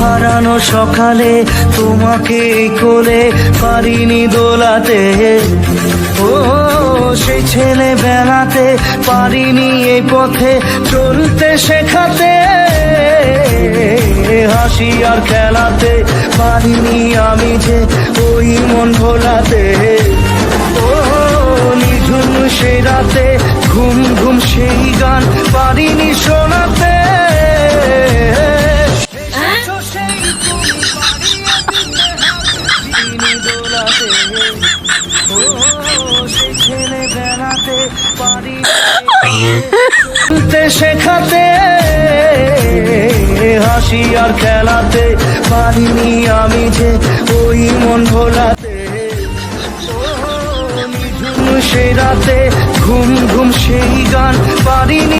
হারানো সকালে তোমাকে কোলে পারিনি দোলাতে, ও সেই ছেলে বেলাতে পারিনি এই পথে চলতে শেখাতে, হাসি আর খেলাতে পারিনি আমি যে ওই মন ভোলাতে, ও নিঝুম সেই রাতে ঘুম ঘুম সেই গান পারিনি শোনাতে, ছেলে বেড়াতে পারি শেখাতে, হাসি আর খেলাতে পারিনি আমি যে ওই মন ভোলাতে, সেই রাতে ঘুম ঘুম সেই গান পারিনি।